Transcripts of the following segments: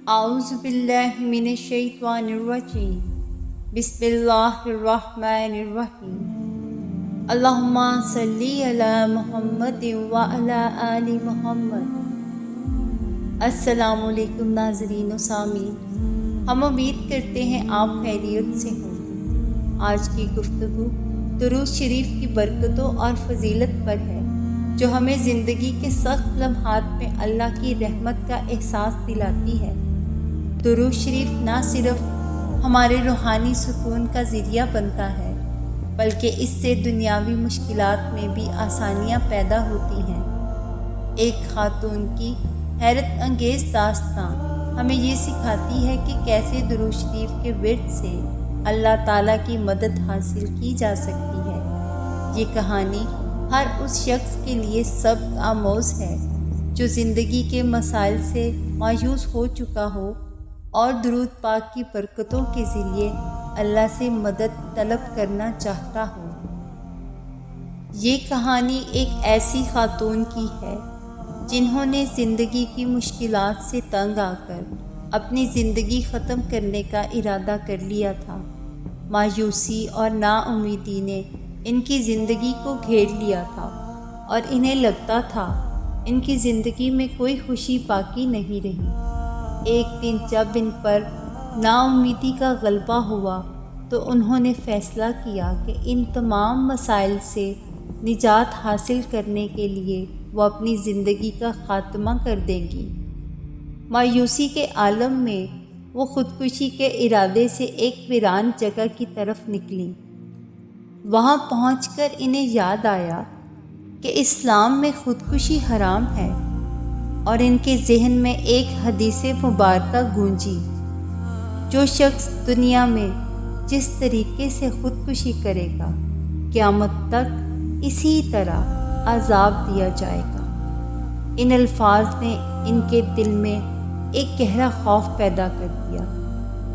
اعوذ باللہ من الشیطان الرجیم بسم اللہ الرحمن الرحیم اللہم صلی علی محمد وعلی آل محمد۔ السلام علیکم ناظرین و سامعین، ہم امید کرتے ہیں آپ خیریت سے ہوں۔ آج کی گفتگو درود شریف کی برکتوں اور فضیلت پر ہے، جو ہمیں زندگی کے سخت لمحات میں اللہ کی رحمت کا احساس دلاتی ہے۔ درود شریف نہ صرف ہمارے روحانی سکون کا ذریعہ بنتا ہے، بلکہ اس سے دنیاوی مشکلات میں بھی آسانیاں پیدا ہوتی ہیں۔ ایک خاتون کی حیرت انگیز داستان ہمیں یہ سکھاتی ہے کہ کیسے درود شریف کے ورد سے اللہ تعالیٰ کی مدد حاصل کی جا سکتی ہے۔ یہ کہانی ہر اس شخص کے لیے سبق آموز ہے جو زندگی کے مسائل سے مایوس ہو چکا ہو اور درود پاک کی برکتوں کے ذریعے اللہ سے مدد طلب کرنا چاہتا ہو۔ یہ کہانی ایک ایسی خاتون کی ہے جنہوں نے زندگی کی مشکلات سے تنگ آ کر اپنی زندگی ختم کرنے کا ارادہ کر لیا تھا۔ مایوسی اور نا امیدی نے ان کی زندگی کو گھیر لیا تھا اور انہیں لگتا تھا ان کی زندگی میں کوئی خوشی باقی نہیں رہی۔ ایک دن جب ان پر نا امیدی کا غلبہ ہوا تو انہوں نے فیصلہ کیا کہ ان تمام مسائل سے نجات حاصل کرنے کے لیے وہ اپنی زندگی کا خاتمہ کر دیں گی۔ مایوسی کے عالم میں وہ خودکشی کے ارادے سے ایک ویران جگہ کی طرف نکلیں۔ وہاں پہنچ کر انہیں یاد آیا کہ اسلام میں خودکشی حرام ہے، اور ان کے ذہن میں ایک حدیث مبارکہ گونجی، جو شخص دنیا میں جس طریقے سے خودکشی کرے گا قیامت تک اسی طرح عذاب دیا جائے گا۔ ان الفاظ نے ان کے دل میں ایک گہرا خوف پیدا کر دیا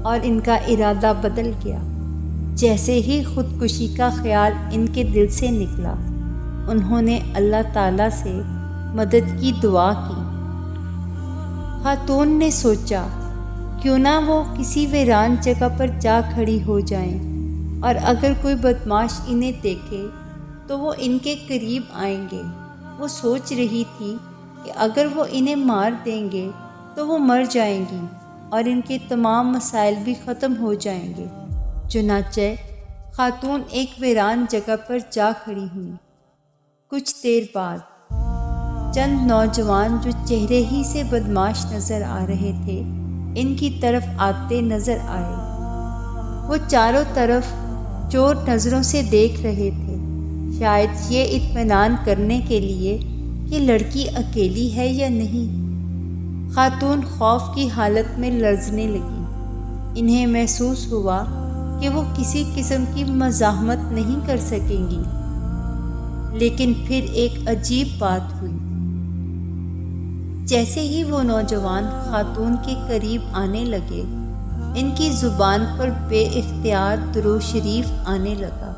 اور ان کا ارادہ بدل گیا۔ جیسے ہی خودکشی کا خیال ان کے دل سے نکلا، انہوں نے اللہ تعالیٰ سے مدد کی دعا کی۔ خاتون نے سوچا کیوں نہ وہ کسی ویران جگہ پر جا کھڑی ہو جائیں، اور اگر کوئی بدماش انہیں دیکھے تو وہ ان کے قریب آئیں گے۔ وہ سوچ رہی تھی کہ اگر وہ انہیں مار دیں گے تو وہ مر جائیں گی اور ان کے تمام مسائل بھی ختم ہو جائیں گے۔ چنانچہ خاتون ایک ویران جگہ پر جا کھڑی ہوئی۔ کچھ دیر بعد چند نوجوان جو چہرے ہی سے بدماش نظر آ رہے تھے ان کی طرف آتے نظر آئے۔ وہ چاروں طرف چور نظروں سے دیکھ رہے تھے، شاید یہ اطمینان کرنے کے لیے کہ لڑکی اکیلی ہے یا نہیں۔ خاتون خوف کی حالت میں لرزنے لگی۔ انہیں محسوس ہوا کہ وہ کسی قسم کی مزاحمت نہیں کر سکیں گی، لیکن پھر ایک عجیب بات ہوئی۔ جیسے ہی وہ نوجوان خاتون کے قریب آنے لگے، ان کی زبان پر بے اختیار درود شریف آنے لگا۔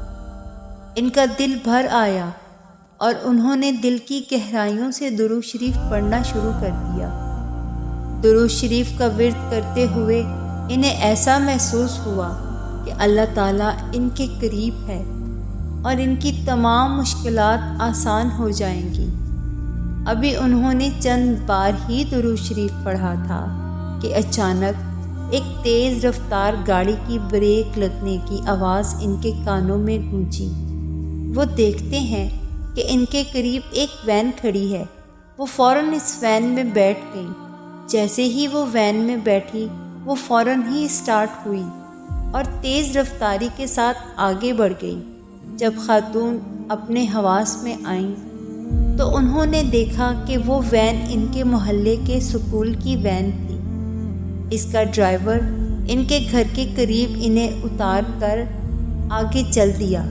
ان کا دل بھر آیا اور انہوں نے دل کی گہرائیوں سے درود شریف پڑھنا شروع کر دیا۔ درود شریف کا ورد کرتے ہوئے انہیں ایسا محسوس ہوا کہ اللہ تعالیٰ ان کے قریب ہے اور ان کی تمام مشکلات آسان ہو جائیں گی۔ ابھی انہوں نے چند بار ہی درود شریف پڑھا تھا کہ اچانک ایک تیز رفتار گاڑی کی بریک لگنے کی آواز ان کے کانوں میں گونجی۔ وہ دیکھتے ہیں کہ ان کے قریب ایک وین کھڑی ہے۔ وہ فوراً اس وین میں بیٹھ گئیں۔ جیسے ہی وہ وین میں بیٹھی، وہ فوراً ہی اسٹارٹ ہوئی اور تیز رفتاری کے ساتھ آگے بڑھ گئی۔ جب خاتون اپنے حواس میں آئیں تو انہوں نے دیکھا کہ وہ وین ان کے محلے کے سکول کی وین تھی۔ اس کا ڈرائیور ان کے گھر کے قریب انہیں اتار کر آگے چل دیا۔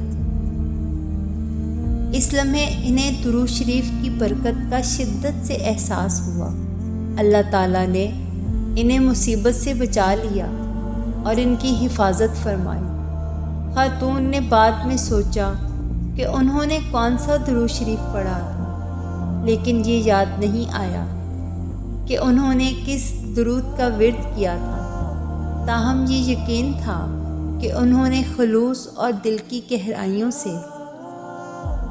اس لمحے انہیں درود شریف کی برکت کا شدت سے احساس ہوا۔ اللہ تعالیٰ نے انہیں مصیبت سے بچا لیا اور ان کی حفاظت فرمائی۔ خاتون نے بعد میں سوچا کہ انہوں نے کون سا درود شریف پڑھا تھا، لیکن یہ یاد نہیں آیا۔ کہ انہوں نے کس درود کا ورد کیا تھا، تاہم یہ یقین تھا کہ انہوں نے خلوص اور دل کی گہرائیوں سے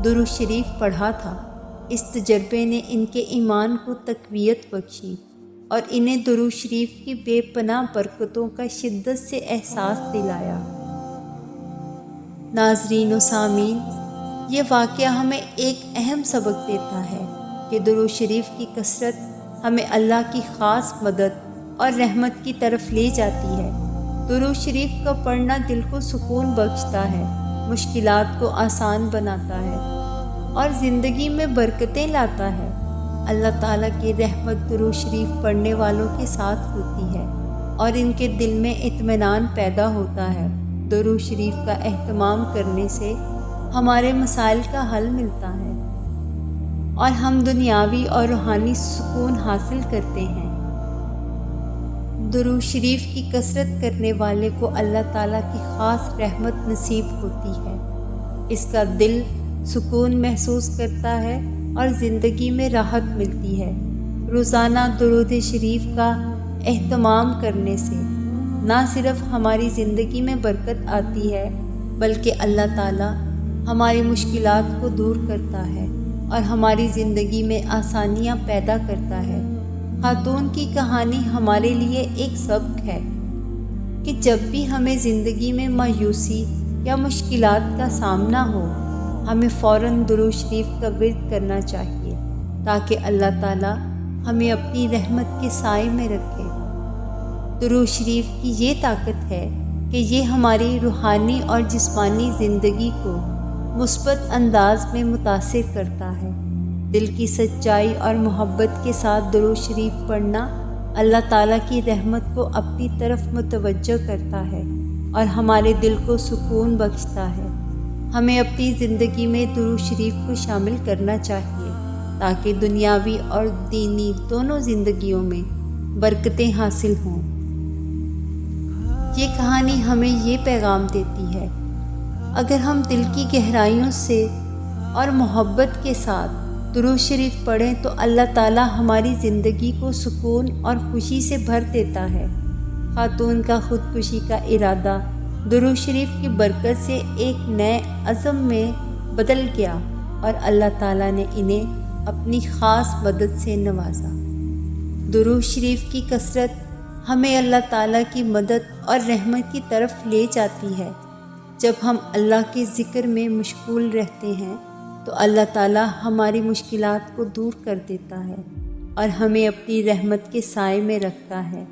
درود شریف پڑھا تھا۔ اس تجربے نے ان کے ایمان کو تقویت بخشی اور انہیں درود شریف کی بے پناہ برکتوں کا شدت سے احساس دلایا۔ ناظرین و سامعین، یہ واقعہ ہمیں ایک اہم سبق دیتا ہے کہ درود شریف کی کثرت ہمیں اللہ کی خاص مدد اور رحمت کی طرف لے جاتی ہے۔ درود شریف کا پڑھنا دل کو سکون بخشتا ہے، مشکلات کو آسان بناتا ہے اور زندگی میں برکتیں لاتا ہے۔ اللہ تعالیٰ کی رحمت درود شریف پڑھنے والوں کے ساتھ ہوتی ہے اور ان کے دل میں اطمینان پیدا ہوتا ہے۔ درود شریف کا اہتمام کرنے سے ہمارے مسائل کا حل ملتا ہے اور ہم دنیاوی اور روحانی سکون حاصل کرتے ہیں۔ درود شریف کی کثرت کرنے والے کو اللہ تعالیٰ کی خاص رحمت نصیب ہوتی ہے۔ اس کا دل سکون محسوس کرتا ہے اور زندگی میں راحت ملتی ہے۔ روزانہ درود شریف کا اہتمام کرنے سے نہ صرف ہماری زندگی میں برکت آتی ہے بلکہ اللہ تعالیٰ ہماری مشکلات کو دور کرتا ہے اور ہماری زندگی میں آسانیاں پیدا کرتا ہے۔ خاتون کی کہانی ہمارے لیے ایک سبق ہے کہ جب بھی ہمیں زندگی میں مایوسی یا مشکلات کا سامنا ہو، ہمیں فوراً درود شریف کا ورد کرنا چاہیے تاکہ اللہ تعالیٰ ہمیں اپنی رحمت کے سائے میں رکھے۔ درود شریف کی یہ طاقت ہے کہ یہ ہماری روحانی اور جسمانی زندگی کو مثبت انداز میں متاثر کرتا ہے۔ دل کی سچائی اور محبت کے ساتھ درود شریف پڑھنا اللہ تعالیٰ کی رحمت کو اپنی طرف متوجہ کرتا ہے اور ہمارے دل کو سکون بخشتا ہے۔ ہمیں اپنی زندگی میں درود شریف کو شامل کرنا چاہیے تاکہ دنیاوی اور دینی دونوں زندگیوں میں برکتیں حاصل ہوں۔ یہ کہانی ہمیں یہ پیغام دیتی ہے، اگر ہم دل کی گہرائیوں سے اور محبت کے ساتھ درود شریف پڑھیں تو اللہ تعالیٰ ہماری زندگی کو سکون اور خوشی سے بھر دیتا ہے۔ خاتون کا خودکشی کا ارادہ درود شریف کی برکت سے ایک نئے عزم میں بدل گیا اور اللہ تعالیٰ نے انہیں اپنی خاص مدد سے نوازا۔ درود شریف کی کثرت ہمیں اللہ تعالیٰ کی مدد اور رحمت کی طرف لے جاتی ہے۔ جب ہم اللہ کے ذکر میں مشغول رہتے ہیں تو اللہ تعالیٰ ہماری مشکلات کو دور کر دیتا ہے اور ہمیں اپنی رحمت کے سائے میں رکھتا ہے۔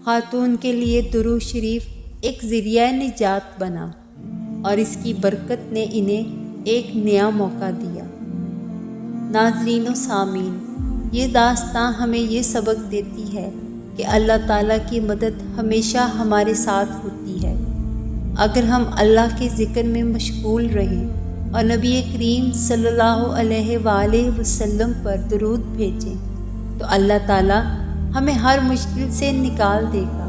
خاتون کے لیے درود شریف ایک ذریعہ نجات بنا اور اس کی برکت نے انہیں ایک نیا موقع دیا۔ ناظرین و سامعین، یہ داستان ہمیں یہ سبق دیتی ہے کہ اللہ تعالیٰ کی مدد ہمیشہ ہمارے ساتھ ہوتی ہے۔ اگر ہم اللہ کے ذکر میں مشغول رہیں اور نبی کریم صلی اللہ علیہ وآلہ وسلم پر درود بھیجیں تو اللہ تعالیٰ ہمیں ہر مشکل سے نکال دے گا۔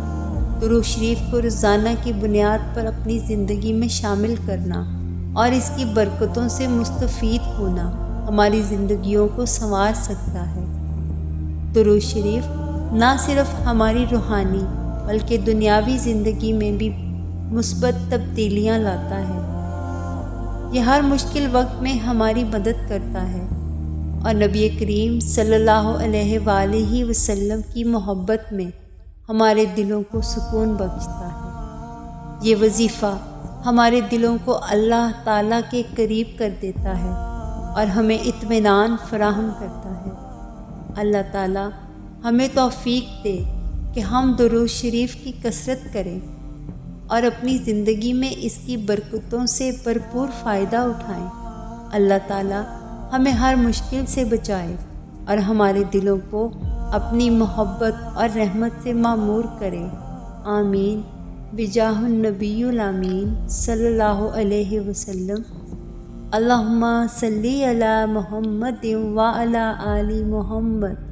درود شریف کو روزانہ کی بنیاد پر اپنی زندگی میں شامل کرنا اور اس کی برکتوں سے مستفید ہونا ہماری زندگیوں کو سنوار سکتا ہے۔ درود شریف نہ صرف ہماری روحانی بلکہ دنیاوی زندگی میں بھی مثبت تبدیلیاں لاتا ہے۔ یہ ہر مشکل وقت میں ہماری مدد کرتا ہے اور نبی کریم صلی اللہ علیہ وآلہ وسلم کی محبت میں ہمارے دلوں کو سکون بخشتا ہے۔ یہ وظیفہ ہمارے دلوں کو اللہ تعالیٰ کے قریب کر دیتا ہے اور ہمیں اطمینان فراہم کرتا ہے۔ اللہ تعالیٰ ہمیں توفیق دے کہ ہم درود شریف کی کثرت کریں اور اپنی زندگی میں اس کی برکتوں سے بھرپور فائدہ اٹھائیں۔ اللہ تعالیٰ ہمیں ہر مشکل سے بچائے اور ہمارے دلوں کو اپنی محبت اور رحمت سے معمور کرے۔ آمین بجاہ النبی الامین صلی اللہ علیہ وسلم۔ اللہم صلی علی محمد وعلی آل محمد۔